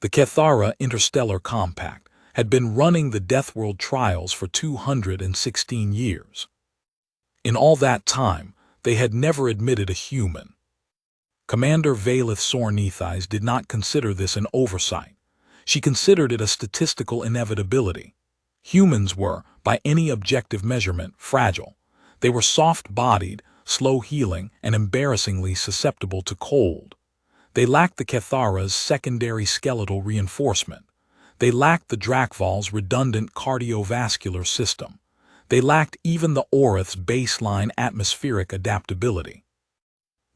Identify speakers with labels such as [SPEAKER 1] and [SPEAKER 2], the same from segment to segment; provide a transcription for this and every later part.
[SPEAKER 1] The Cathara Interstellar Compact had been running the Deathworld trials for 216 years. In all that time, they had never admitted a human. Commander Valith Sornethais did not consider this an oversight. She considered it a statistical inevitability. Humans were, by any objective measurement, fragile. They were soft-bodied, slow-healing, and embarrassingly susceptible to cold. They lacked the Cathara's secondary skeletal reinforcement. They lacked the Drakval's redundant cardiovascular system. They lacked even the Orith's baseline atmospheric adaptability.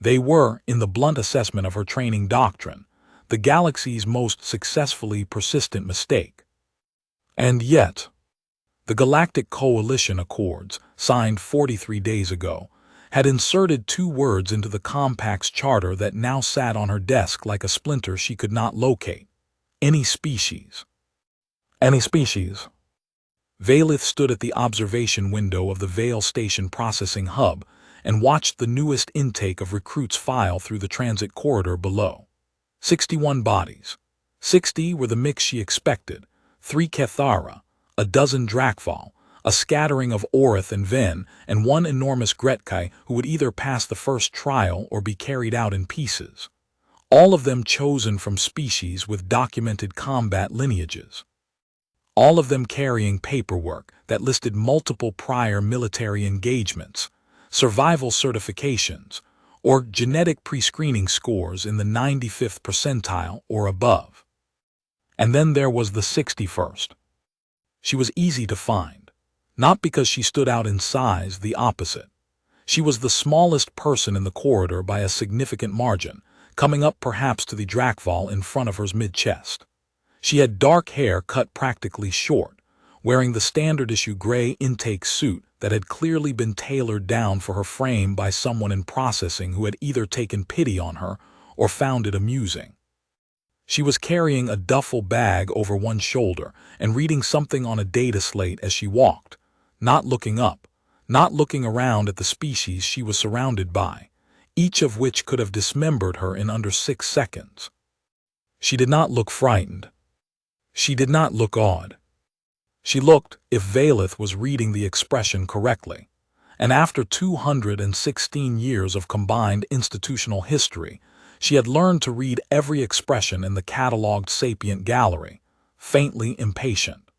[SPEAKER 1] They were, in the blunt assessment of her training doctrine, the galaxy's most successfully persistent mistake. And yet, the Galactic Coalition Accords, signed 43 days ago, had inserted 2 words into the Compact's charter that now sat on her desk like a splinter she could not locate. Any species. Any species. Valith stood at the observation window of the Vale Station Processing Hub and watched the newest intake of recruits file through the transit corridor below. 61 bodies. 60 were the mix she expected, 3 Cathara, a dozen Drakval, a scattering of Orith and Ven, and 1 enormous Gretkai who would either pass the first trial or be carried out in pieces. All of them chosen from species with documented combat lineages. All of them carrying paperwork that listed multiple prior military engagements, survival certifications, or genetic pre-screening scores in the 95th percentile or above. And then there was the 61st. She was easy to find, not because she stood out in size, the opposite. She was the smallest person in the corridor by a significant margin, coming up perhaps to the Drakval in front of her mid-chest. She had dark hair cut practically short, wearing the standard-issue gray intake suit that had clearly been tailored down for her frame by someone in processing who had either taken pity on her or found it amusing. She was carrying a duffel bag over one shoulder and reading something on a data slate as she walked, not looking up, not looking around at the species she was surrounded by, each of which could have dismembered her in under 6 seconds. She did not look frightened. She did not look awed. She looked, if Valith was reading the expression correctly, and after 216 years of combined institutional history, she had learned to read every expression in the catalogued sapient gallery, faintly impatient.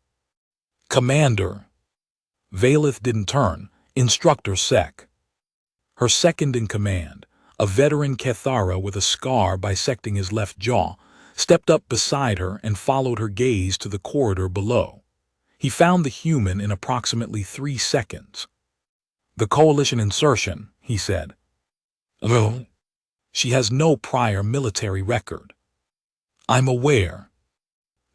[SPEAKER 1] Commander. Valith didn't turn. Instructor Sec. Her second-in-command, a veteran Cathara with a scar bisecting his left jaw, stepped up beside her and followed her gaze to the corridor below. He found the human in approximately 3 seconds. "The Coalition insertion," he said. "Oh." "She has no prior military record." "I'm aware."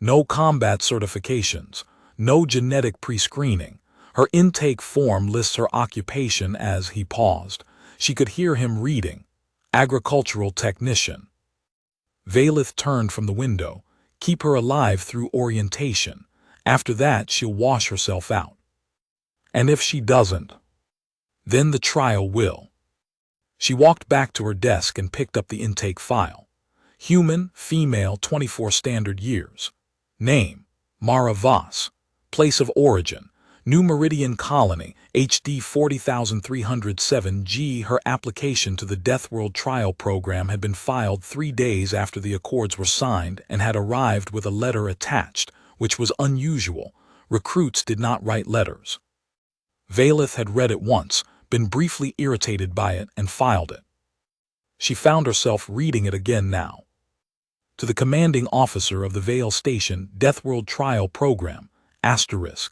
[SPEAKER 1] "No combat certifications, no genetic pre-screening. Her intake form lists her occupation as," he paused. She could hear him reading, "agricultural technician." Valith turned from the window. "Keep her alive through orientation. After that, she'll wash herself out. And if she doesn't, then the trial will." She walked back to her desk and picked up the intake file. Human, female, 24 standard years. Name, Mara Voss. Place of origin, New Meridian Colony, HD 40307G. Her application to the Deathworld trial program had been filed 3 days after the accords were signed and had arrived with a letter attached, which was unusual. Recruits did not write letters. Valith had read it once, been briefly irritated by it, and filed it. She found herself reading it again now. To the commanding officer of the Vale Station Deathworld Trial Program, **.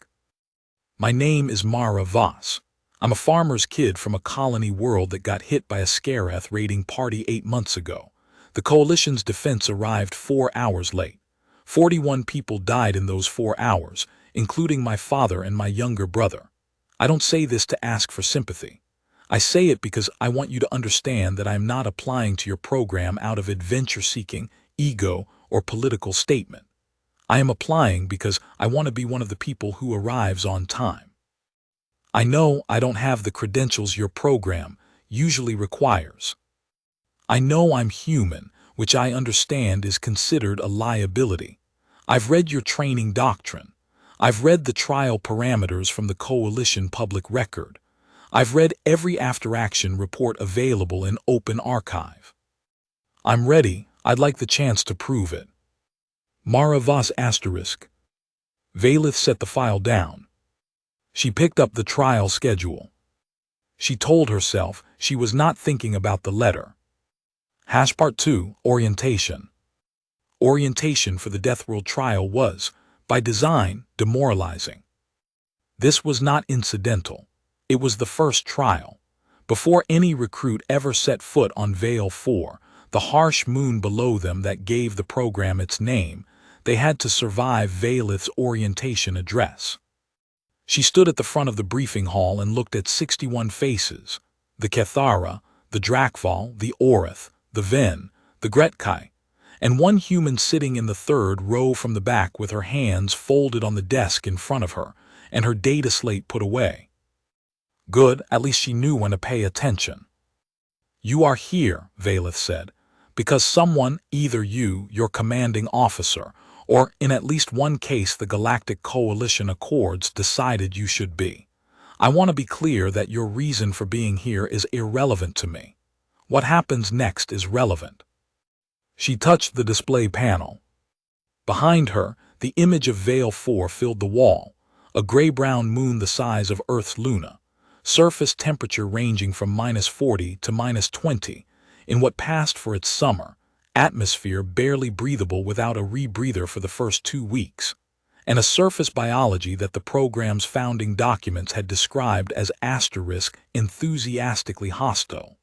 [SPEAKER 1] My name is Mara Voss. I'm a farmer's kid from a colony world that got hit by a Scareth raiding party 8 months ago. The Coalition's defense arrived 4 hours late. 41 people died in those 4 hours, including my father and my younger brother. I don't say this to ask for sympathy. I say it because I want you to understand that I am not applying to your program out of adventure-seeking, ego, or political statement. I am applying because I want to be one of the people who arrives on time. I know I don't have the credentials your program usually requires. I know I'm human, which I understand is considered a liability. I've read your training doctrine. I've read the trial parameters from the Coalition public record. I've read every after-action report available in open archive. I'm ready. I'd like the chance to prove it. Mara Voss asterisk. Valith set the file down. She picked up the trial schedule. She told herself she was not thinking about the letter. Part 2, Orientation. Orientation for the Deathworld trial was, by design, demoralizing. This was not incidental. It was the first trial. Before any recruit ever set foot on Vale 4, the harsh moon below them that gave the program its name, they had to survive Valith's orientation address. She stood at the front of the briefing hall and looked at 61 faces: the Kethara, the Drakval, the Orth, the Ven, the Gretkai, and one human sitting in the third row from the back with her hands folded on the desk in front of her and her data slate put away. Good, at least she knew when to pay attention. You are here, Valith said, because someone, either you, your commanding officer, or in at least one case the Galactic Coalition Accords decided you should be. I want to be clear that your reason for being here is irrelevant to me. What happens next is relevant. She touched the display panel. Behind her, the image of Vale 4 filled the wall, a gray-brown moon the size of Earth's Luna, surface temperature ranging from -40 to -20, in what passed for its summer, atmosphere barely breathable without a rebreather for the first 2 weeks, and a surface biology that the program's founding documents had described as enthusiastically hostile.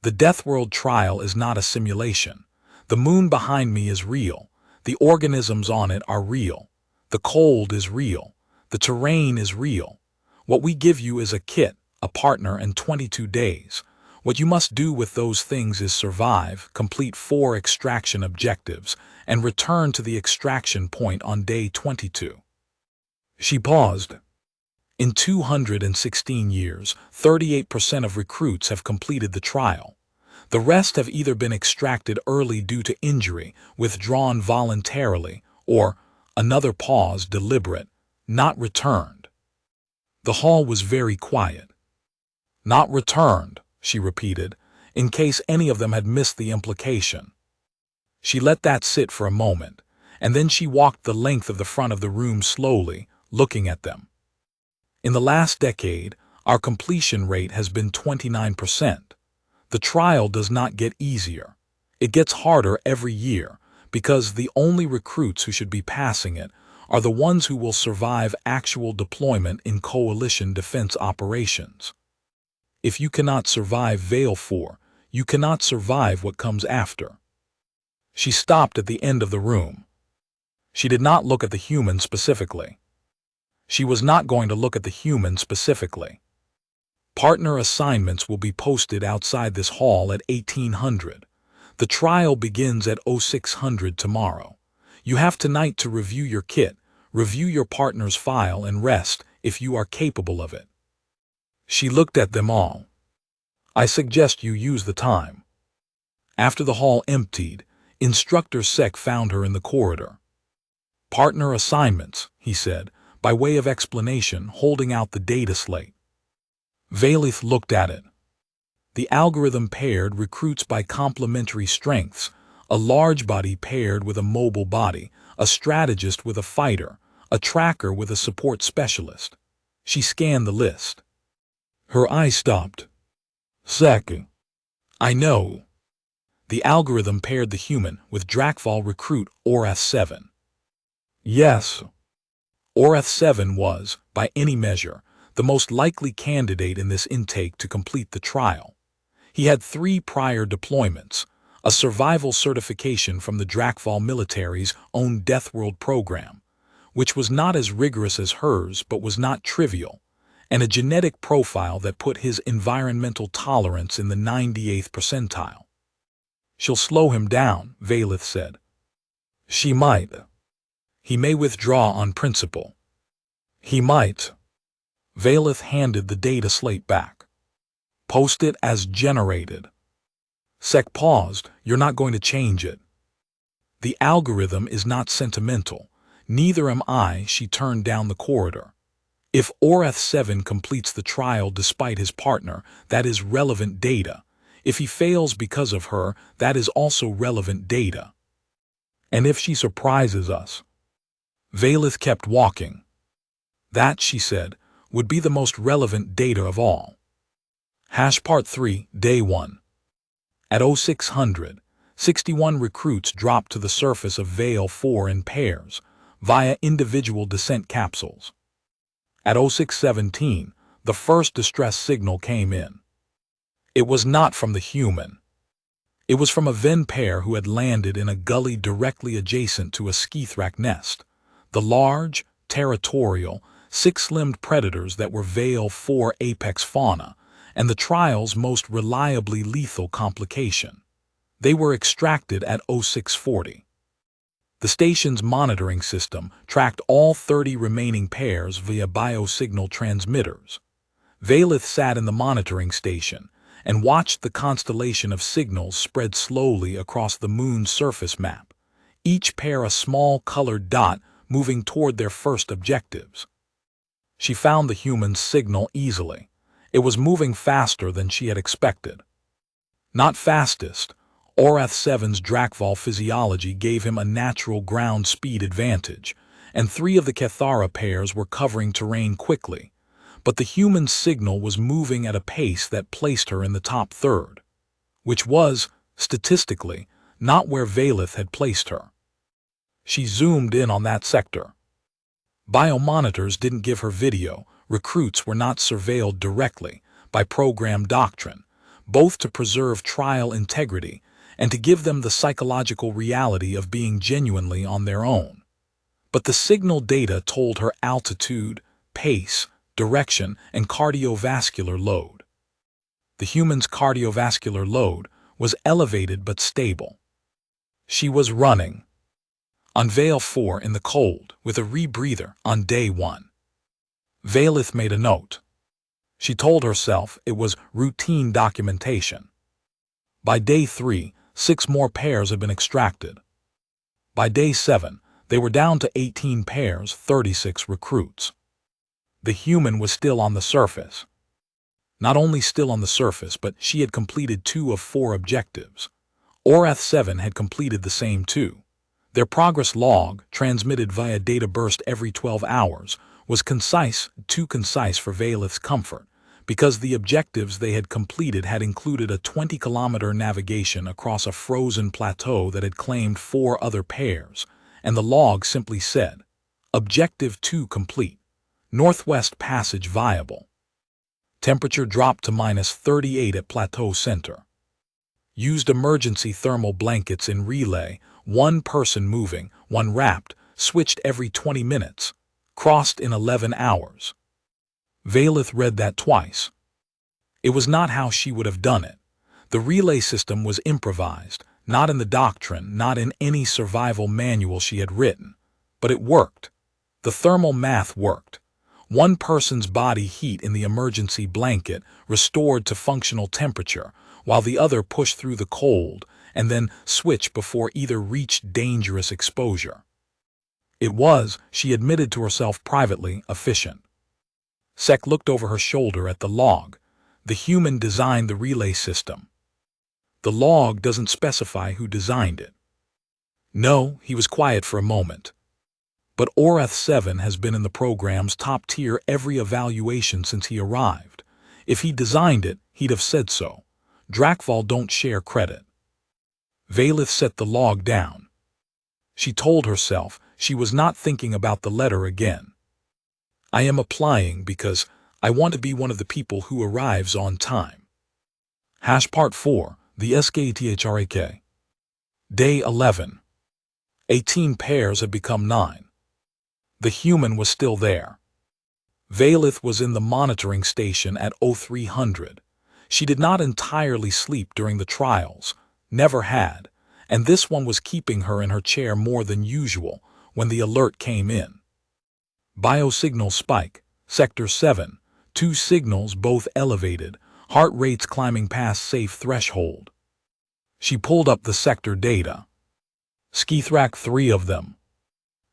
[SPEAKER 1] The Deathworld trial is not a simulation. The moon behind me is real. The organisms on it are real. The cold is real. The terrain is real. What we give you is a kit, a partner, and 22 days. What you must do with those things is survive, complete 4 extraction objectives, and return to the extraction point on day 22. She paused. In 216 years, 38% of recruits have completed the trial. The rest have either been extracted early due to injury, withdrawn voluntarily, or, another pause, deliberate, not returned. The hall was very quiet. Not returned, she repeated, in case any of them had missed the implication. She let that sit for a moment, and then she walked the length of the front of the room slowly, looking at them. In the last decade, our completion rate has been 29%. The trial does not get easier. It gets harder every year, because the only recruits who should be passing it are the ones who will survive actual deployment in coalition defense operations. If you cannot survive Vale 4, you cannot survive what comes after. She stopped at the end of the room. She did not look at the human specifically. She was not going to look at the human specifically. Partner assignments will be posted outside this hall at 1800. The trial begins at 0600 tomorrow. You have tonight to review your kit, review your partner's file, and rest if you are capable of it. She looked at them all. I suggest you use the time. After the hall emptied, Instructor Sec found her in the corridor. Partner assignments, he said, by way of explanation, holding out the data slate. Valith looked at it. The algorithm paired recruits by complementary strengths, a large body paired with a mobile body, a strategist with a fighter, a tracker with a support specialist. She scanned the list. Her eyes stopped. Sec. I know. The algorithm paired the human with Drakval recruit Orth 7. Yes. Orth 7 was, by any measure, the most likely candidate in this intake to complete the trial. He had 3 prior deployments, a survival certification from the Drakval military's own Deathworld program, which was not as rigorous as hers but was not trivial, and a genetic profile that put his environmental tolerance in the 98th percentile. She'll slow him down, Valith said. She might. He may withdraw on principle. He might. Valith handed the data slate back. Post it as generated. Sec paused. You're not going to change it. The algorithm is not sentimental. Neither am I. She turned down the corridor. If Orcs-7 completes the trial despite his partner, that is relevant data. If he fails because of her, that is also relevant data. And if she surprises us? Valith kept walking. That, she said, would be the most relevant data of all. Part 3, Day 1. At 0600, 61 recruits dropped to the surface of Vale 4 in pairs, via individual descent capsules. At 0617, the first distress signal came in. It was not from the human. It was from a Ven pair who had landed in a gully directly adjacent to a Skithrak nest, the large, territorial, six-limbed predators that were Vale 4 apex fauna, and the trial's most reliably lethal complication. They were extracted at 0640. The station's monitoring system tracked all 30 remaining pairs via biosignal transmitters. Valith sat in the monitoring station and watched the constellation of signals spread slowly across the moon's surface map, each pair a small colored dot moving toward their first objectives. She found the human's signal easily. It was moving faster than she had expected. Not fastest. Orcs-7's Drakval physiology gave him a natural ground speed advantage, and 3 of the Cathara pairs were covering terrain quickly, but the human's signal was moving at a pace that placed her in the top third, which was, statistically, not where Valith had placed her. She zoomed in on that sector. Biomonitors didn't give her video. Recruits were not surveilled directly by program doctrine, both to preserve trial integrity and to give them the psychological reality of being genuinely on their own. But the signal data told her altitude, pace, direction, and cardiovascular load. The human's cardiovascular load was elevated but stable. She was running on Vale 4 in the cold with a rebreather on day 1. Valith made a note. She told herself it was routine documentation. By day 3, 6 more pairs had been extracted. By day 7, they were down to 18 pairs, 36 recruits. The human was still on the surface. Not only still on the surface, but she had completed 2 of 4 objectives. Orcs-7 had completed the same 2. Their progress log, transmitted via data burst every 12 hours, was concise, too concise for Valith's comfort, because the objectives they had completed had included a 20-kilometer navigation across a frozen plateau that had claimed 4 other pairs, and the log simply said, Objective 2 complete. Northwest Passage viable. Temperature dropped to -38 at plateau center. Used emergency thermal blankets in relay, 1 person moving, 1 wrapped, switched every 20 minutes, crossed in 11 hours. Valith read that twice. It was not how she would have done it. The relay system was improvised, not in the doctrine, not in any survival manual she had written. But it worked. The thermal math worked. 1 person's body heat in the emergency blanket restored to functional temperature, while the other pushed through the cold and then switched before either reached dangerous exposure. It was, she admitted to herself privately, efficient. Sec looked over her shoulder at the log. The human designed the relay system. The log doesn't specify who designed it. No, he was quiet for a moment. But Orcs-7 has been in the program's top tier every evaluation since he arrived. If he designed it, he'd have said so. Drakval don't share credit. Valith set the log down. She told herself she was not thinking about the letter again. I am applying because I want to be one of the people who arrives on time. Part 4, the SKTHRAK. Day 11. 18 pairs had become 9. The human was still there. Valith was in the monitoring station at 0300. She did not entirely sleep during the trials, never had, and this one was keeping her in her chair more than usual when the alert came in. Biosignal spike, Sector 7, 2 signals both elevated, heart rates climbing past safe threshold. She pulled up the sector data. Skithrak 3 of them.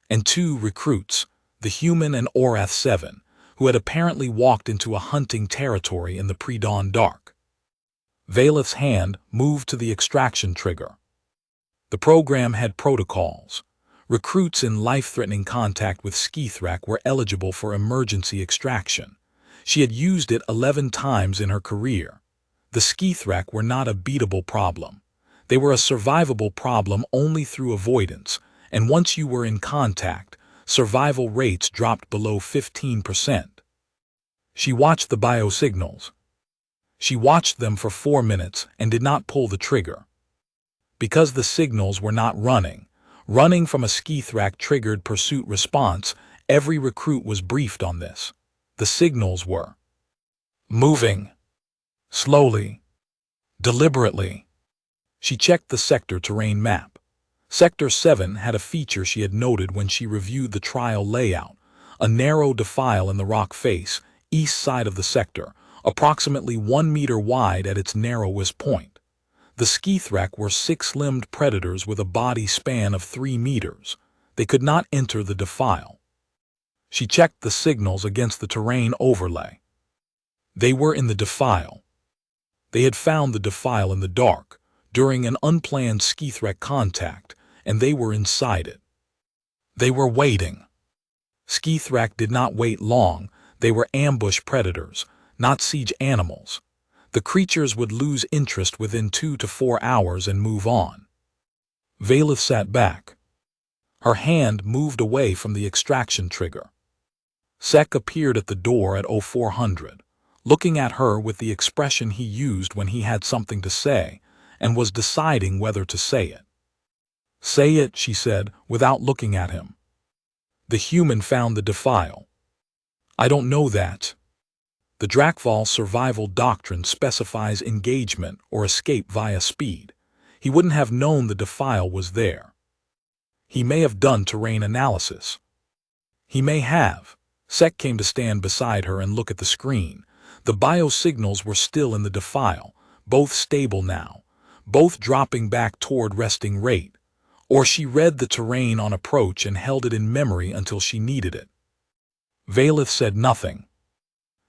[SPEAKER 1] And 2 recruits, the human and Orath 7, who had apparently walked into a hunting territory in the pre-dawn dark. Valeth's hand moved to the extraction trigger. The program had protocols. Recruits in life-threatening contact with Skithrak were eligible for emergency extraction. She had used it 11 times in her career. The Skithrak were not a beatable problem. They were a survivable problem only through avoidance, and once you were in contact, survival rates dropped below 15%. She watched the biosignals. She watched them for 4 minutes and did not pull the trigger. Because the signals were not running from a Skithrak triggered pursuit response, every recruit was briefed on this. The signals were moving, slowly, deliberately. She checked the sector terrain map. Sector 7 had a feature she had noted when she reviewed the trial layout, a narrow defile in the rock face, east side of the sector, approximately 1 meter wide at its narrowest point. The Skithrak were 6-limbed predators with a body span of 3 meters. They could not enter the defile. She checked the signals against the terrain overlay. They were in the defile. They had found the defile in the dark, during an unplanned Skithrak contact, and they were inside it. They were waiting. Skithrak did not wait long. They were ambush predators, not siege animals. The creatures would lose interest within 2 to 4 hours and move on. Valeth sat back. Her hand moved away from the extraction trigger. Sek appeared at the door at 0400, looking at her with the expression he used when he had something to say, and was deciding whether to say it. "Say it," she said, without looking at him. "The human found the defile." "I don't know that." The Drakval survival doctrine specifies engagement or escape via speed. He wouldn't have known the defile was there. He may have done terrain analysis. He may have. Sek came to stand beside her and look at the screen. The biosignals were still in the defile, both stable now, both dropping back toward resting rate. Or she read the terrain on approach and held it in memory until she needed it. Valeth said nothing.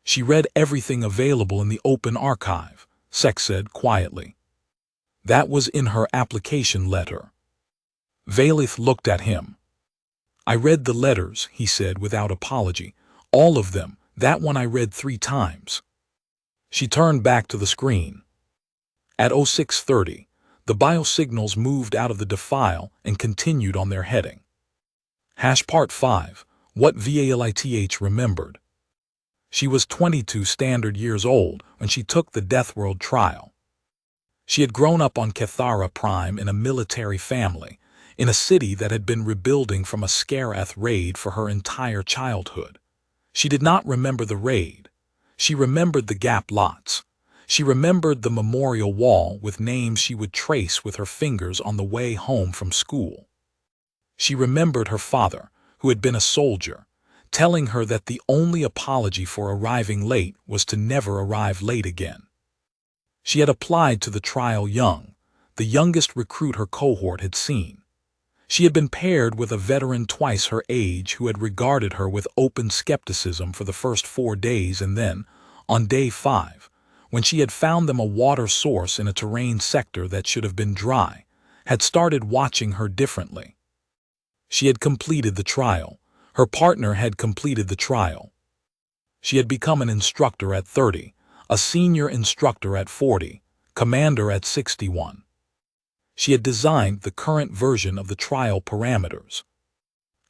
[SPEAKER 1] "She read everything available in the open archive," Sek said quietly. "That was in her application letter." Valeth looked at him. "I read the letters," he said without apology. "All of them. That one I read 3 times. She turned back to the screen. At 0630, the biosignals moved out of the defile and continued on their heading. Part 5. What Valith remembered. She was 22 standard years old when she took the Deathworld trial. She had grown up on Cathara Prime in a military family, in a city that had been rebuilding from a Skarath raid for her entire childhood. She did not remember the raid. She remembered the gap lots. She remembered the memorial wall with names she would trace with her fingers on the way home from school. She remembered her father, who had been a soldier, telling her that the only apology for arriving late was to never arrive late again. She had applied to the trial young, the youngest recruit her cohort had seen. She had been paired with a veteran twice her age who had regarded her with open skepticism for the first 4 days, and then, on day 5, when she had found them a water source in a terrain sector that should have been dry, had started watching her differently. She had completed the trial. Her partner had completed the trial. She had become an instructor at 30, a senior instructor at 40, commander at 61. She had designed the current version of the trial parameters.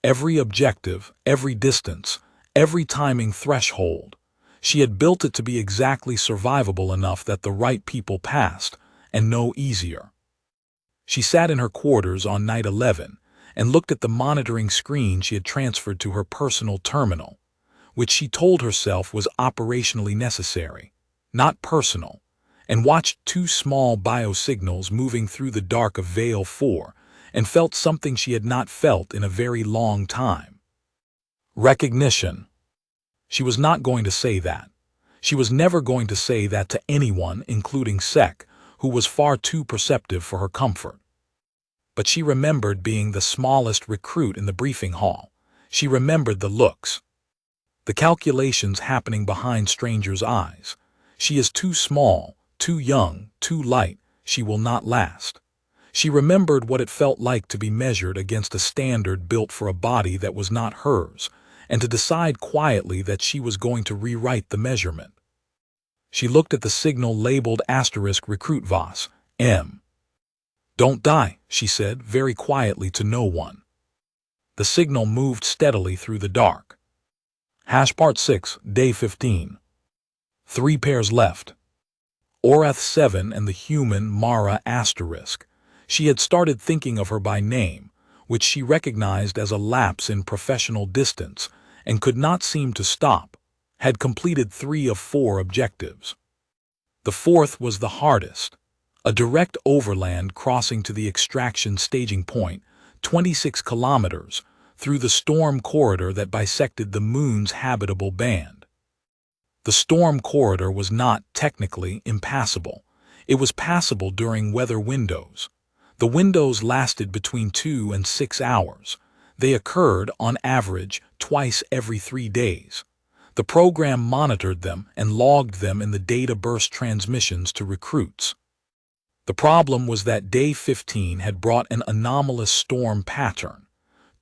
[SPEAKER 1] Every objective, every distance, every timing threshold. She had built it to be exactly survivable enough that the right people passed, and no easier. She sat in her quarters on night 11 and looked at the monitoring screen she had transferred to her personal terminal, which she told herself was operationally necessary, not personal, and watched 2 small biosignals moving through the dark of Veil 4 and felt something she had not felt in a very long time. Recognition. She was not going to say that. She was never going to say that to anyone, including Sek, who was far too perceptive for her comfort. But she remembered being the smallest recruit in the briefing hall. She remembered the looks, the calculations happening behind strangers' eyes. She is too small, too young, too light. She will not last. She remembered what it felt like to be measured against a standard built for a body that was not hers, and to decide quietly that she was going to rewrite the measurement. She looked at the signal labeled * recruit Voss, M. "Don't die," she said very quietly to no one. The signal moved steadily through the dark. Part 6, Day 15. 3 pairs left. Orcs 7 and the human Mara *. She had started thinking of her by name, which she recognized as a lapse in professional distance, and could not seem to stop, had completed 3 of 4 objectives. The 4th was the hardest, a direct overland crossing to the extraction staging point, 26 kilometers, through the storm corridor that bisected the moon's habitable band. The storm corridor was not, technically, impassable. It was passable during weather windows. The windows lasted between 2 and 6 hours. They occurred, on average, twice every 3 days. The program monitored them and logged them in the data burst transmissions to recruits. The problem was that Day 15 had brought an anomalous storm pattern.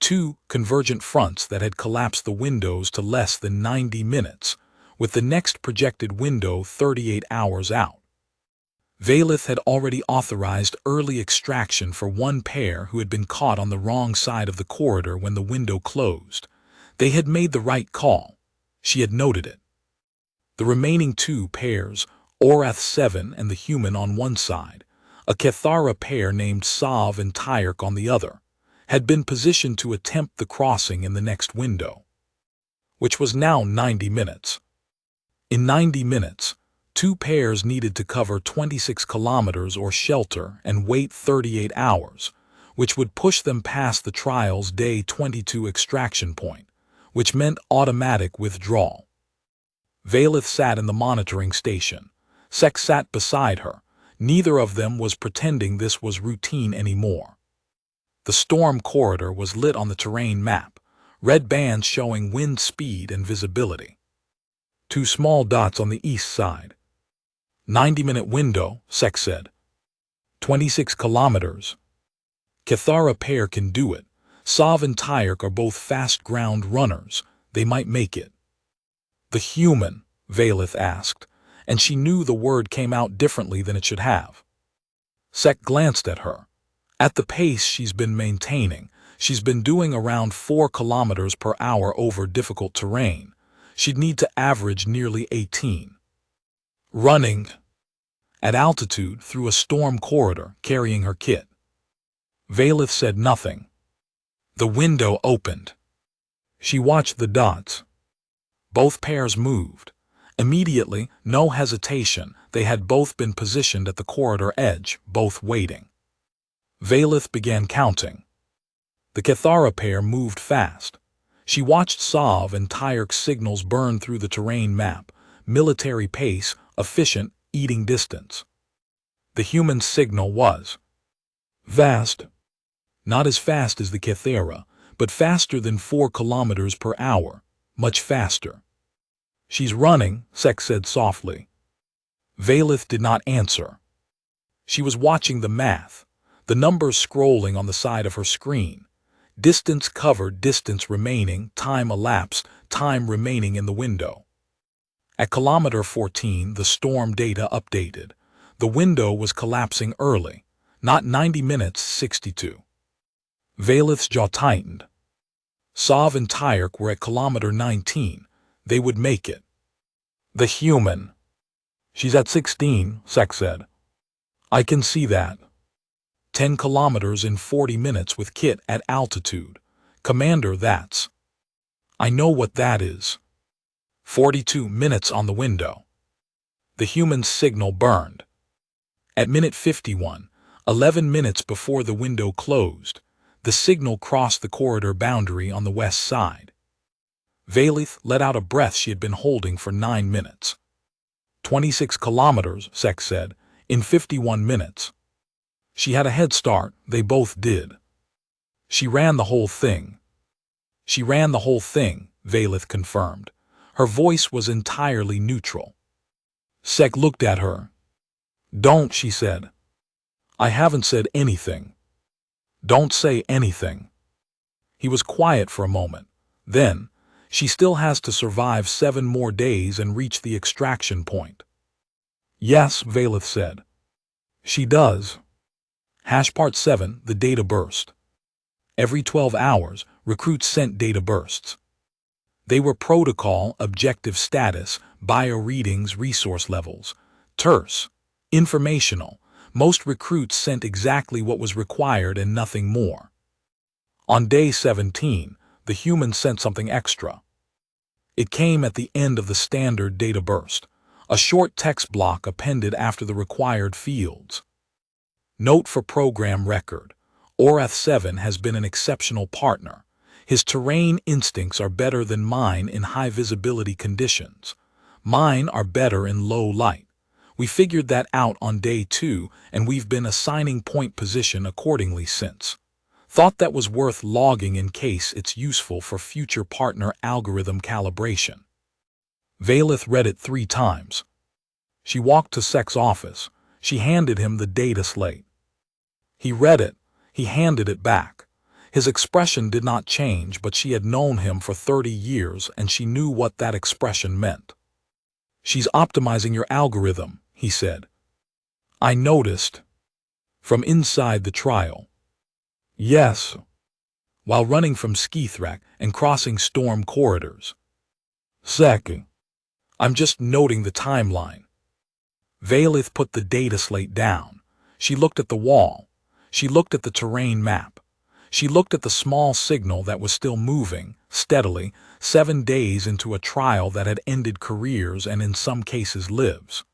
[SPEAKER 1] 2 convergent fronts that had collapsed the windows to less than 90 minutes, with the next projected window 38 hours out. Valith had already authorized early extraction for 1 pair who had been caught on the wrong side of the corridor when the window closed. They had made the right call. She had noted it. The remaining 2 pairs, Orcs 7 and the human on one side, a Cathara pair named Sav and Tyrk on the other, had been positioned to attempt the crossing in the next window, which was now 90 minutes. In 90 minutes, 2 pairs needed to cover 26 kilometers or shelter and wait 38 hours, which would push them past the trial's Day 22 extraction point, which meant automatic withdrawal. Valith sat in the monitoring station. Sek sat beside her. Neither of them was pretending this was routine anymore. The storm corridor was lit on the terrain map, red bands showing wind speed and visibility. 2 small dots on the east side. 90-minute window, Sek said. 26 kilometers. Cathara pair can do it. Sav and Tyrk are both fast ground runners. They might make it. The human, Valith asked, and she knew the word came out differently than it should have. Sek glanced at her. At the pace she's been maintaining, she's been doing around 4 kilometers per hour over difficult terrain. She'd need to average nearly 18. Running at altitude through a storm corridor, carrying her kit. Valith said nothing. The window opened. She watched the dots. Both pairs moved. Immediately, no hesitation, they had both been positioned at the corridor edge, both waiting. Valith began counting. The Cathara pair moved fast. She watched Sav and Tyrk's signals burn through the terrain map, military pace, efficient, eating distance. The human signal was vast. Not as fast as the Cathara, but faster than 4 kilometers per hour, much faster. She's running, Sek said softly. Valith did not answer. She was watching the math, the numbers scrolling on the side of her screen. Distance covered, distance remaining, time elapsed, time remaining in the window. At kilometer 14, the storm data updated. The window was collapsing early, not 90 minutes, 62. Valith's jaw tightened. Sav and Tyrk were at kilometer 19. They would make it. The human. She's at 16, Sek said. I can see that. 10 kilometers in 40 minutes with kit at altitude. Commander, that's. I know what that is. 42 minutes on the window. The human signal burned. At minute 51, 11 minutes before the window closed, the signal crossed the corridor boundary on the west side. Valith let out a breath she had been holding for 9 minutes. 26 kilometers, Sek said. In 51 minutes. She had a head start, they both did. She ran the whole thing. She ran the whole thing, Valith confirmed. Her voice was entirely neutral. Sek looked at her. Don't, she said. I haven't said anything. Don't say anything. He was quiet for a moment. Then, she still has to survive 7 more days and reach the extraction point. Yes, Valith said. She does. Part 7, the data burst. Every 12 hours, recruits sent data bursts. They were protocol, objective status, bio-readings, resource levels. Terse. Informational. Most recruits sent exactly what was required and nothing more. On day 17, the humans sent something extra. It came at the end of the standard data burst, a short text block appended after the required fields. Note for program record. Orath-7 has been an exceptional partner. His terrain instincts are better than mine in high-visibility conditions. Mine are better in low light. We figured that out on day 2, and we've been assigning point position accordingly since. Thought that was worth logging in case it's useful for future partner algorithm calibration. Valith read it 3 times. She walked to Sek's office. She handed him the data slate. He read it. He handed it back. His expression did not change, but she had known him for 30 years and she knew what that expression meant. She's optimizing your algorithm, he said. I noticed. From inside the trial. Yes. While running from Skithrak and crossing storm corridors. Sek. I'm just noting the timeline. Valith put the data slate down. She looked at the wall. She looked at the terrain map. She looked at the small signal that was still moving, steadily, 7 days into a trial that had ended careers and in some cases lives.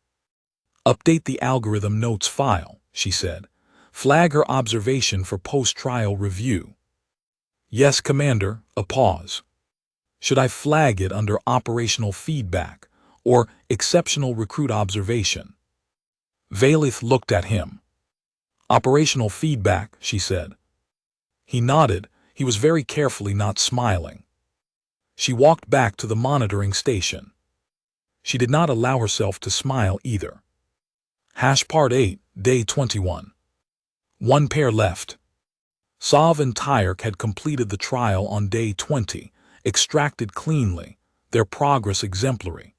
[SPEAKER 1] Update the algorithm notes file, she said. Flag her observation for post-trial review. Yes, Commander, a pause. Should I flag it under operational feedback or exceptional recruit observation? Valith looked at him. Operational feedback, she said. He nodded. He was very carefully not smiling. She walked back to the monitoring station. She did not allow herself to smile either. Part 8, Day 21. 1 pair left. Sov and Tyrk had completed the trial on Day 20, extracted cleanly, their progress exemplary.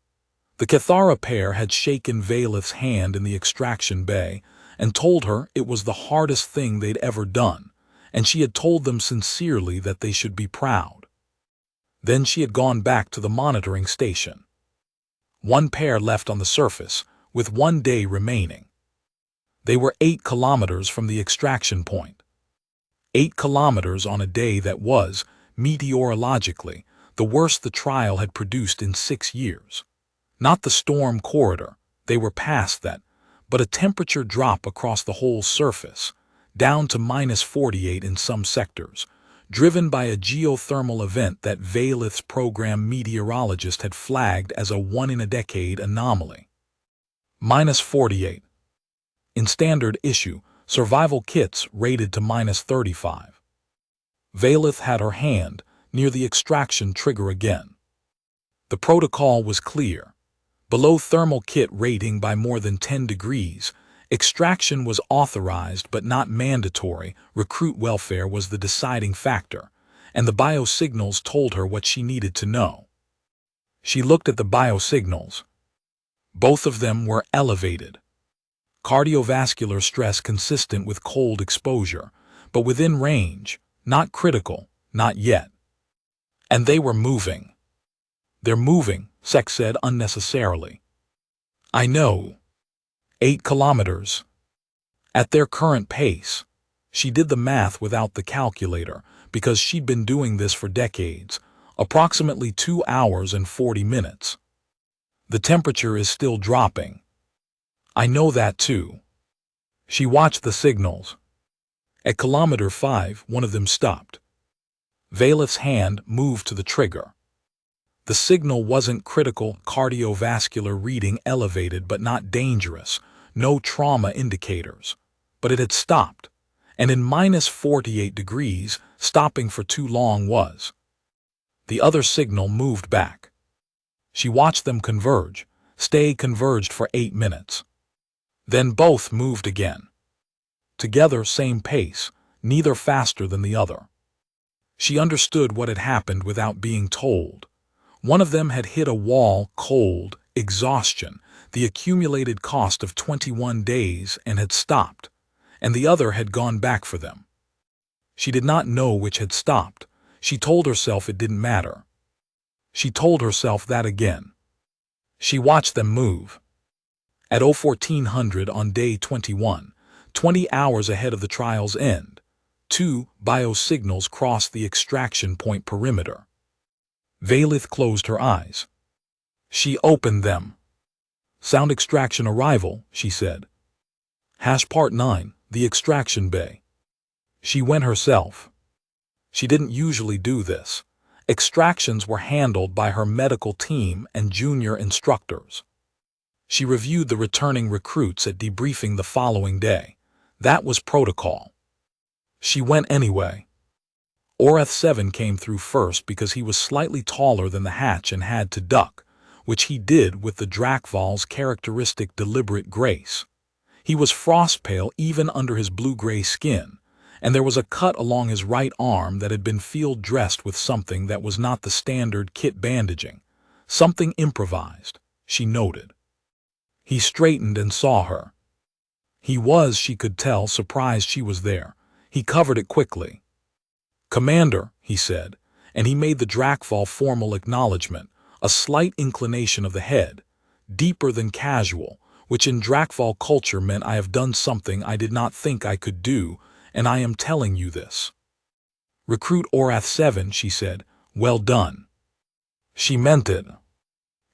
[SPEAKER 1] The Cathara pair had shaken Valith's hand in the extraction bay and told her it was the hardest thing they'd ever done, and she had told them sincerely that they should be proud. Then she had gone back to the monitoring station. 1 pair left on the surface, with 1 day remaining. They were 8 kilometers from the extraction point. 8 kilometers on a day that was, meteorologically, the worst the trial had produced in 6 years. Not the storm corridor, they were past that, but a temperature drop across the whole surface, down to -48 in some sectors, driven by a geothermal event that Valith's program meteorologist had flagged as a one-in-a-decade anomaly. -48. In standard issue, survival kits rated to -35. Valith had her hand near the extraction trigger again. The protocol was clear. Below thermal kit rating by more than 10 degrees, extraction was authorized but not mandatory. Recruit welfare was the deciding factor, and the biosignals told her what she needed to know. She looked at the biosignals. Both of them were elevated. Cardiovascular stress consistent with cold exposure, but within range, not critical, not yet. And they were moving. They're moving, Sek said unnecessarily. I know. 8 kilometers. At their current pace. She did the math without the calculator, because she'd been doing this for decades, approximately 2 hours and 40 minutes. The temperature is still dropping. I know that too. She watched the signals. At kilometer 5, one of them stopped. Valith's hand moved to the trigger. The signal wasn't critical, cardiovascular reading elevated but not dangerous, no trauma indicators. But it had stopped, and in -48 degrees, stopping for too long was. The other signal moved back. She watched them converge, stay converged for 8 minutes. Then both moved again. Together, same pace, neither faster than the other. She understood what had happened without being told. One of them had hit a wall, cold, exhaustion, the accumulated cost of 21 days, and had stopped, and the other had gone back for them. She did not know which had stopped. She told herself it didn't matter. She told herself that again. She watched them move. At 1400 on day 21, 20 hours ahead of the trial's end, 2 biosignals crossed the extraction point perimeter. Valith closed her eyes. She opened them. Sound extraction arrival, she said. Part 9, the extraction bay. She went herself. She didn't usually do this. Extractions were handled by her medical team and junior instructors. She reviewed the returning recruits at debriefing the following day. That was protocol. She went anyway. Orcs 7 came through first because he was slightly taller than the hatch and had to duck, which he did with the Drakval's characteristic deliberate grace. He was frost-pale even under his blue-gray skin, and there was a cut along his right arm that had been field-dressed with something that was not the standard kit bandaging, something improvised, she noted. He straightened and saw her. He was, she could tell, surprised she was there. He covered it quickly. "Commander," he said, and he made the Drakval formal acknowledgement, a slight inclination of the head, deeper than casual, which in Drakval culture meant I have done something I did not think I could do, and I am telling you this. "Recruit Orcs 7, she said, "well done." She meant it.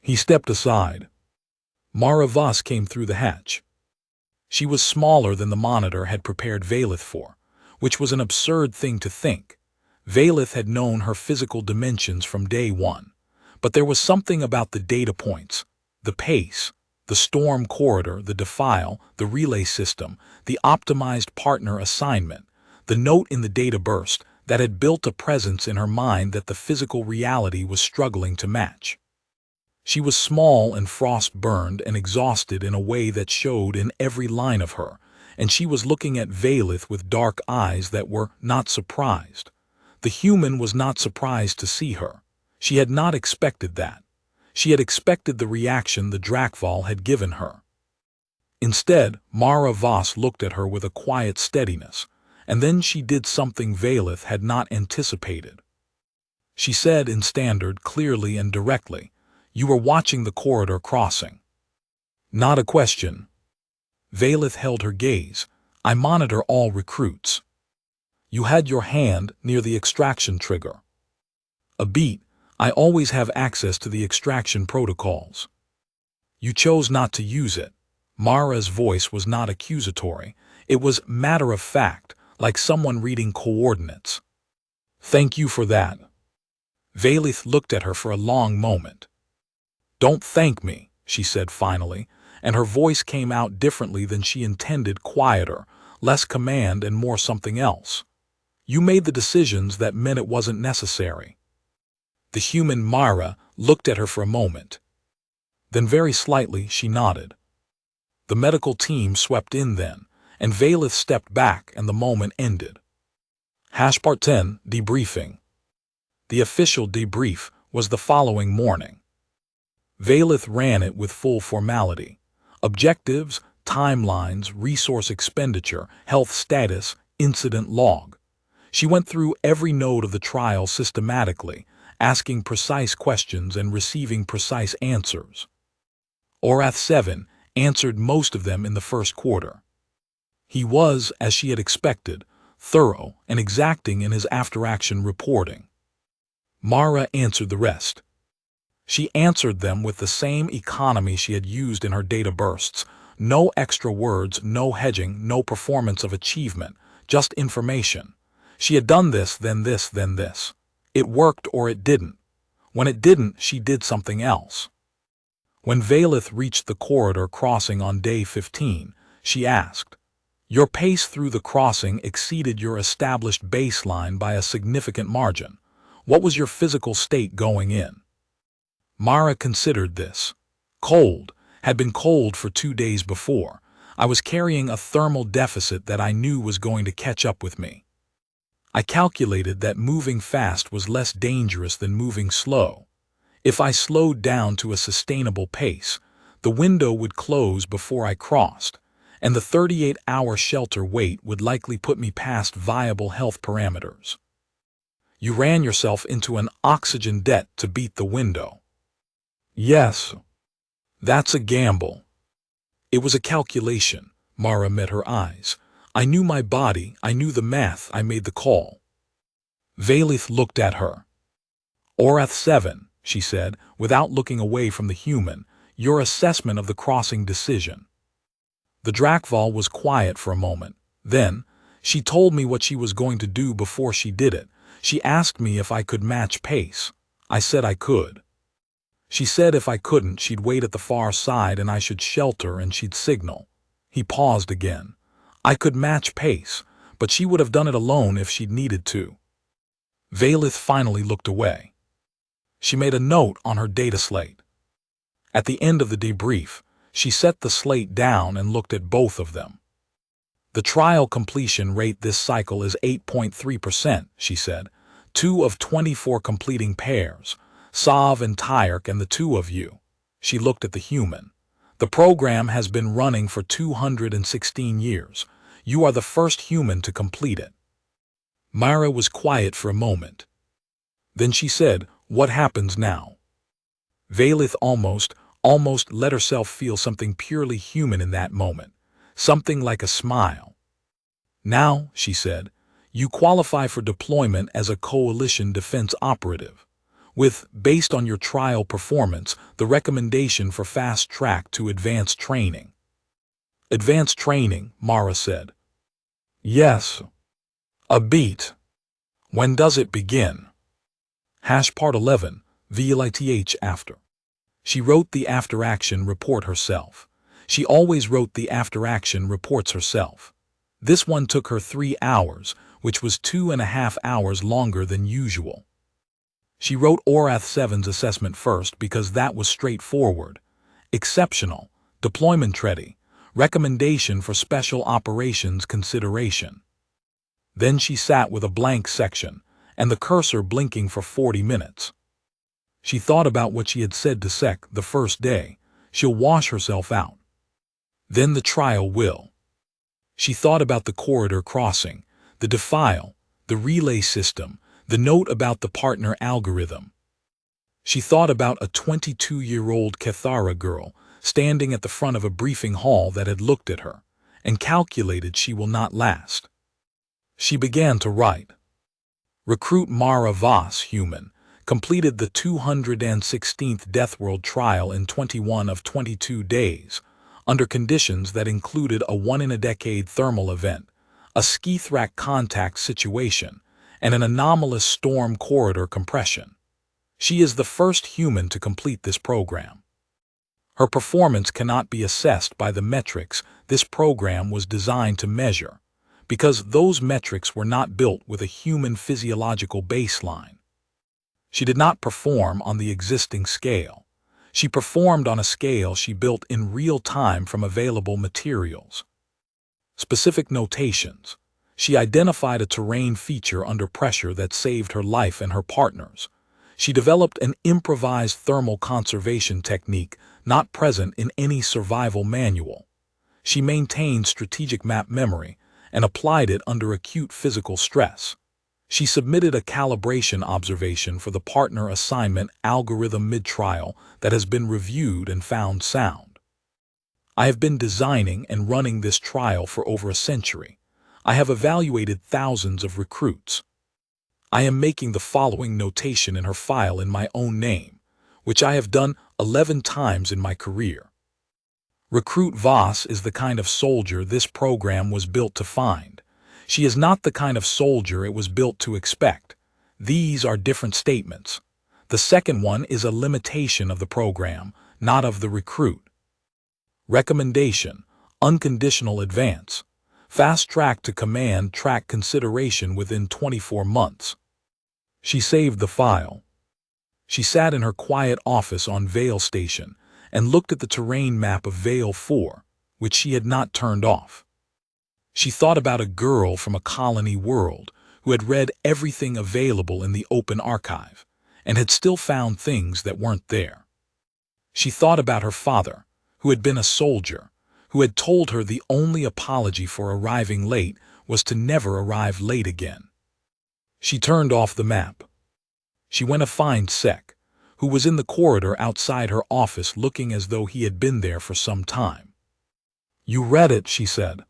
[SPEAKER 1] He stepped aside. Mara Voss came through the hatch. She was smaller than the monitor had prepared Valith for, which was an absurd thing to think. Valith had known her physical dimensions from day one, but there was something about the data points, the pace, the storm corridor, the defile, the relay system, the optimized partner assignment, the note in the data burst that had built a presence in her mind that the physical reality was struggling to match. She was small and frost-burned and exhausted in a way that showed in every line of her, and she was looking at Valith with dark eyes that were not surprised. The human was not surprised to see her. She had not expected that. She had expected the reaction the Drakval had given her. Instead, Mara Voss looked at her with a quiet steadiness, and then she did something Valith had not anticipated. She said in standard, clearly and directly, "You were watching the corridor crossing." Not a question. Valith held her gaze. "I monitor all recruits." "You had your hand near the extraction trigger." "A beat. I always have access to the extraction protocols." "You chose not to use it." Mara's voice was not accusatory. It was matter of fact, like someone reading coordinates. "Thank you for that." Valith looked at her for a long moment. "Don't thank me," she said finally, and her voice came out differently than she intended, quieter, less command and more something else. "You made the decisions that meant it wasn't necessary." The human Mara looked at her for a moment. Then very slightly she nodded. The medical team swept in then, and Valith stepped back and the moment ended. Part 10, debriefing. The official debrief was the following morning. Valith ran it with full formality. Objectives, timelines, resource expenditure, health status, incident log. She went through every node of the trial systematically, asking precise questions and receiving precise answers. Orcs 7 answered most of them in the first quarter. He was, as she had expected, thorough and exacting in his after-action reporting. Mara answered the rest. She answered them with the same economy she had used in her data bursts. No extra words, no hedging, no performance of achievement, just information. She had done this, then this, then this. It worked or it didn't. When it didn't, she did something else. When Valith reached the corridor crossing on day 15, she asked, "Your pace through the crossing exceeded your established baseline by a significant margin. What was your physical state going in?" Mara considered this. Cold, had been cold for 2 days before. I was carrying a thermal deficit that I knew was going to catch up with me. I calculated that moving fast was less dangerous than moving slow. If I slowed down to a sustainable pace, the window would close before I crossed, and the 38-hour shelter wait would likely put me past viable health parameters. You ran yourself into an oxygen debt to beat the window. Yes. That's a gamble. It was a calculation. Mara met her eyes. I knew my body, I knew the math, I made the call. Valith looked at her. Orath 7, she said, without looking away from the human, your assessment of the crossing decision. The Drakval was quiet for a moment. Then, she told me what she was going to do before she did it. She asked me if I could match pace. I said I could. She said if I couldn't, she'd wait at the far side and I should shelter and she'd signal. He paused again. I could match pace, but she would have done it alone if she'd needed to. Valith finally looked away. She made a note on her data slate. At the end of the debrief, she set the slate down and looked at both of them. The trial completion rate this cycle is 8.3%, she said. 2 of 24 completing pairs, Sav and Tyrk and the 2 of you. She looked at the human. The program has been running for 216 years. You are the first human to complete it. Myra was quiet for a moment. Then she said, "What happens now?" Valith almost let herself feel something purely human in that moment, something like a smile. "Now," she said, "you qualify for deployment as a coalition defense operative, with, based on your trial performance, the recommendation for fast track to advanced training." "Advanced training," Mara said. "Yes. A beat. When does it begin?" Part 11, VLITH after. She wrote the after-action report herself. She always wrote the after-action reports herself. This one took her 3 hours, which was 2.5 hours longer than usual. She wrote Orath 7's assessment first because that was straightforward. Exceptional, deployment ready, recommendation for special operations consideration. Then she sat with a blank section, and the cursor blinking for 40 minutes. She thought about what she had said to Sec the first day. She'll wash herself out. Then the trial will. She thought about the corridor crossing, the defile, the relay system, the note about the partner algorithm. She thought about a 22-year-old Cathara girl standing at the front of a briefing hall that had looked at her, and calculated she will not last. She began to write. Recruit Mara Voss, human, completed the 216th Deathworld trial in 21 of 22 days, under conditions that included a 1-in-a-decade thermal event, a Skithrak contact situation, and an anomalous storm corridor compression. She is the first human to complete this program. Her performance cannot be assessed by the metrics this program was designed to measure, because those metrics were not built with a human physiological baseline. She did not perform on the existing scale. She performed on a scale she built in real time from available materials. Specific notations. She identified a terrain feature under pressure that saved her life and her partner's. She developed an improvised thermal conservation technique not present in any survival manual. She maintained strategic map memory and applied it under acute physical stress. She submitted a calibration observation for the partner assignment algorithm mid-trial that has been reviewed and found sound. I have been designing and running this trial for over a century. I have evaluated thousands of recruits. I am making the following notation in her file in my own name, which I have done 11 times in my career. Recruit Voss is the kind of soldier this program was built to find. She is not the kind of soldier it was built to expect. These are different statements. The second one is a limitation of the program, not of the recruit. Recommendation: unconditional advance. Fast track to command track consideration within 24 months. She saved the file. She sat in her quiet office on Vale Station and looked at the terrain map of Vale 4, which she had not turned off. She thought about a girl from a colony world who had read everything available in the open archive and had still found things that weren't there. She thought about her father, who had been a soldier, who had told her the only apology for arriving late was to never arrive late again. She turned off the map. She went to find Sec, who was in the corridor outside her office looking as though he had been there for some time. "You read it," she said.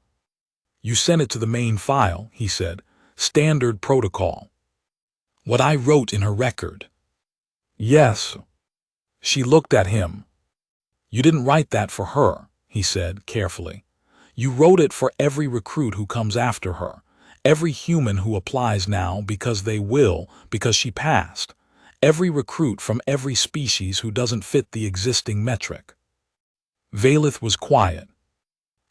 [SPEAKER 1] "You sent it to the main file," he said. "Standard protocol." "What I wrote in her record." "Yes." She looked at him. "You didn't write that for her," he said carefully. "You wrote it for every recruit who comes after her, every human who applies now because they will, because she passed, every recruit from every species who doesn't fit the existing metric." Valeth was quiet.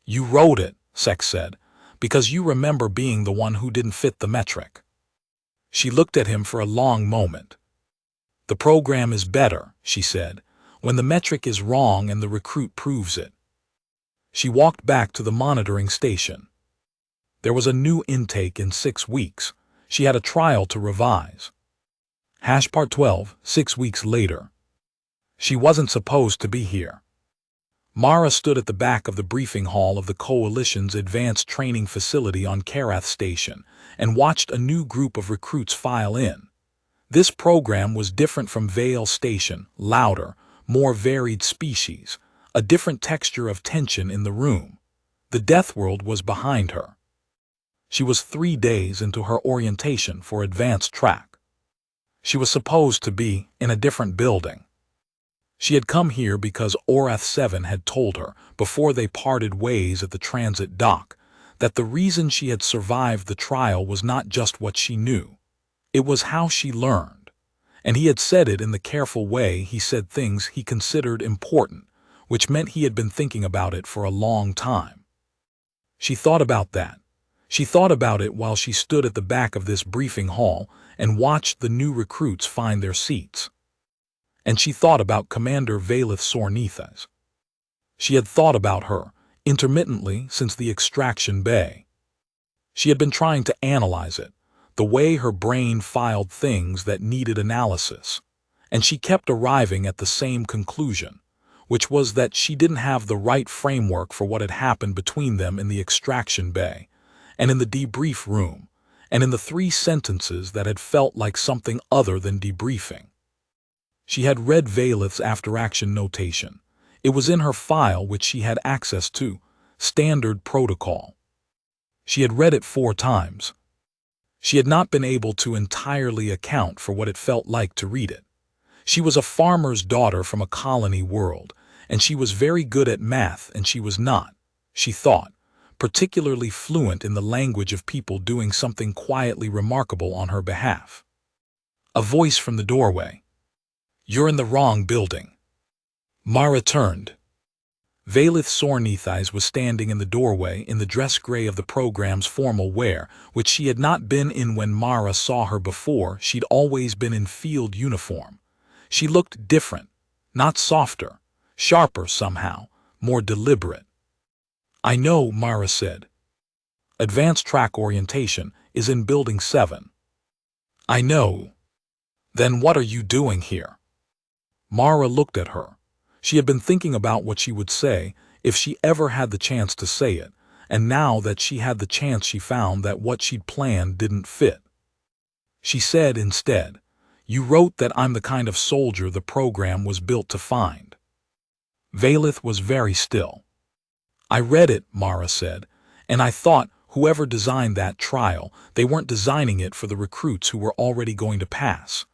[SPEAKER 1] "You wrote it," Sec said, "because you remember being the one who didn't fit the metric." She looked at him for a long moment. "The program is better," she said, "when the metric is wrong and the recruit proves it." She walked back to the monitoring station. There was a new intake in 6 weeks. She had a trial to revise. Part 12, 6 weeks later. She wasn't supposed to be here. Mara stood at the back of the briefing hall of the Coalition's advanced training facility on Karath Station and watched a new group of recruits file in. This program was different from Vale Station, louder, more varied species, a different texture of tension in the room. The Deathworld was behind her. She was 3 days into her orientation for advanced track. She was supposed to be in a different building. She had come here because Orath 7 had told her, before they parted ways at the transit dock, that the reason she had survived the trial was not just what she knew. It was how she learned. And he had said it in the careful way he said things he considered important, which meant he had been thinking about it for a long time. She thought about that. She thought about it while she stood at the back of this briefing hall and watched the new recruits find their seats. And she thought about Commander Valeth Sornithas. She had thought about her, intermittently since the extraction bay. She had been trying to analyze it, the way her brain filed things that needed analysis, and she kept arriving at the same conclusion, which was that she didn't have the right framework for what had happened between them in the extraction bay, and in the debrief room, and in the 3 sentences that had felt like something other than debriefing. She had read Valeth's after-action notation. It was in her file which she had access to, standard protocol. She had read it 4 times. She had not been able to entirely account for what it felt like to read it. She was a farmer's daughter from a colony world, and she was very good at math, and she was not, she thought, particularly fluent in the language of people doing something quietly remarkable on her behalf. A voice from the doorway. "You're in the wrong building." Mara turned. Valeth Sornithas was standing in the doorway in the dress gray of the program's formal wear, which she had not been in when Mara saw her before. She'd always been in field uniform. She looked different, not softer, sharper somehow, more deliberate. "I know," Mara said. "Advanced track orientation is in Building 7. "I know." "Then what are you doing here?" Mara looked at her. She had been thinking about what she would say if she ever had the chance to say it, and now that she had the chance she found that what she'd planned didn't fit. She said instead, "You wrote that I'm the kind of soldier the program was built to find." Valeth was very still. "I read it," Mara said, "and I thought whoever designed that trial, they weren't designing it for the recruits who were already going to pass.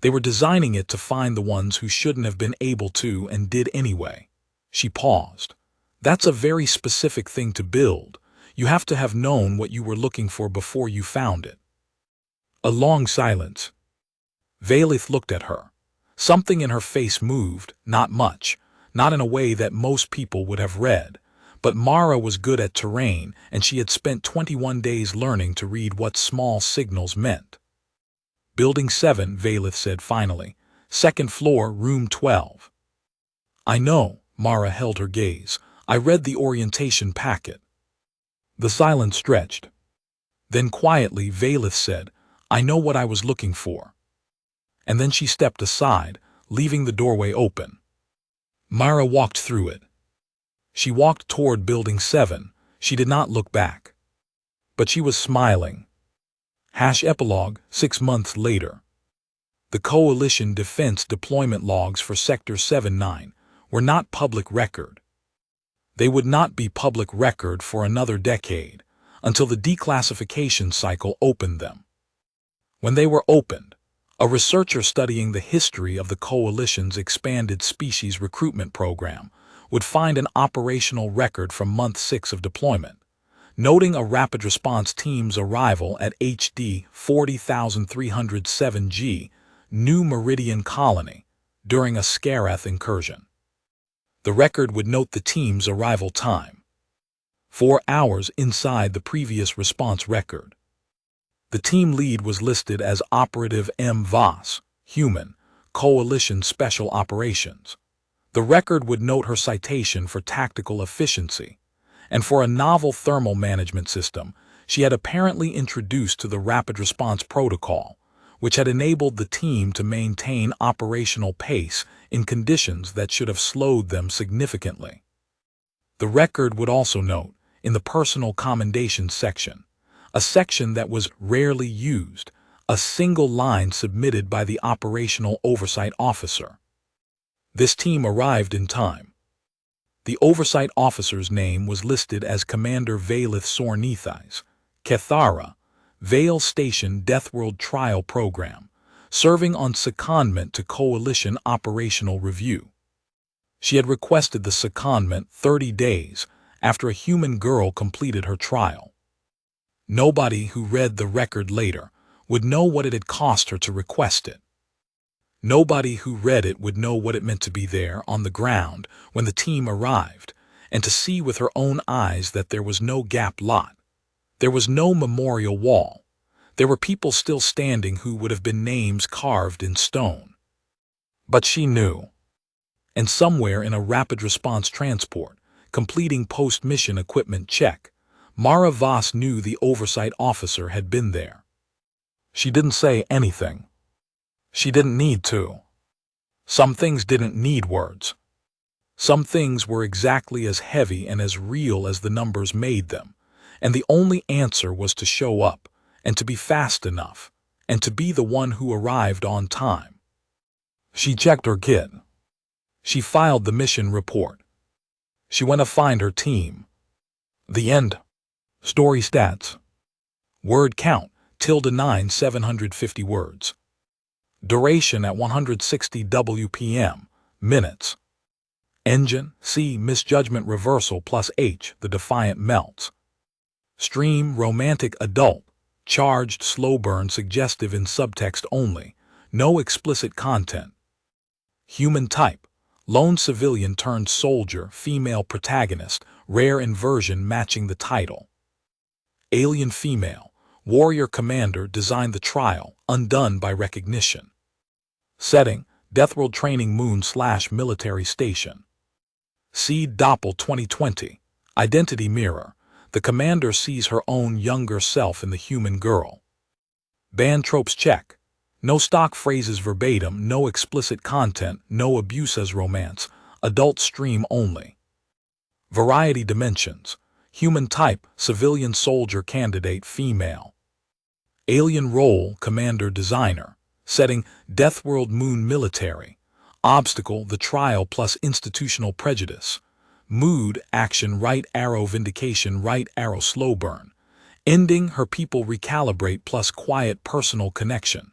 [SPEAKER 1] They were designing it to find the ones who shouldn't have been able to and did anyway." She paused. "That's a very specific thing to build. You have to have known what you were looking for before you found it." A long silence. Valeth looked at her. Something in her face moved, not much, not in a way that most people would have read. But Mara was good at terrain, and she had spent 21 days learning to read what small signals meant. Building 7, Valeth said finally. Second floor, room 12. I know, Mara held her gaze. I read the orientation packet. The silence stretched. Then quietly, Valeth said, I know what I was looking for. And then she stepped aside, leaving the doorway open. Mara walked through it. She walked toward Building 7. She did not look back. But she was smiling. Epilogue, 6 months later. The Coalition Defense deployment logs for Sector 7-9 were not public record. They would not be public record for another decade, until the declassification cycle opened them. When they were opened, a researcher studying the history of the Coalition's expanded species recruitment program would find an operational record from month 6 of deployment, noting a rapid response team's arrival at HD 40307G, New Meridian Colony, during a Scareth incursion. The record would note the team's arrival time, 4 hours inside the previous response record. The team lead was listed as Operative M. Voss, Human, Coalition Special Operations. The record would note her citation for tactical efficiency, and for a novel thermal management system she had apparently introduced to the rapid response protocol, which had enabled the team to maintain operational pace in conditions that should have slowed them significantly. The record would also note, in the personal commendations section, a section that was rarely used, a single line submitted by the operational oversight officer. This team arrived in time. The oversight officer's name was listed as Commander Valeth Sornethais, Kethara, Vale Station Deathworld Trial Program, serving on secondment to Coalition Operational Review. She had requested the secondment 30 days after a human girl completed her trial. Nobody who read the record later would know what it had cost her to request it. Nobody who read it would know what it meant to be there on the ground when the team arrived, and to see with her own eyes that there was no gap lot. There was no memorial wall. There were people still standing who would have been names carved in stone. But she knew. And somewhere in a rapid response transport, completing post-mission equipment check, Mara Voss knew the oversight officer had been there. She didn't say anything. She didn't need to. Some things didn't need words. Some things were exactly as heavy and as real as the numbers made them, and the only answer was to show up, and to be fast enough, and to be the one who arrived on time. She checked her kit. She filed the mission report. She went to find her team. The end. Story stats. Word count, ~9 750 words. Duration at 160 WPM, minutes. Engine, C. Misjudgment reversal plus H. The Defiant melts. Stream, romantic adult. Charged, slow burn, suggestive in subtext only. No explicit content. Human type. Lone civilian turned soldier, female protagonist, rare inversion matching the title. Alien female. Warrior commander designed the trial, undone by recognition. Setting, Deathworld Training Moon/Military Station. See Doppel 2020. Identity mirror. The commander sees her own younger self in the human girl. Ban tropes check. No stock phrases verbatim, no explicit content, no abuse as romance, adult stream only. Variety dimensions. Human type, civilian soldier candidate, female. Alien role, commander designer. Setting, Deathworld Moon military. Obstacle, the trial plus institutional prejudice. Mood, action, right arrow vindication, right arrow slow burn. Ending, her people recalibrate plus quiet personal connection.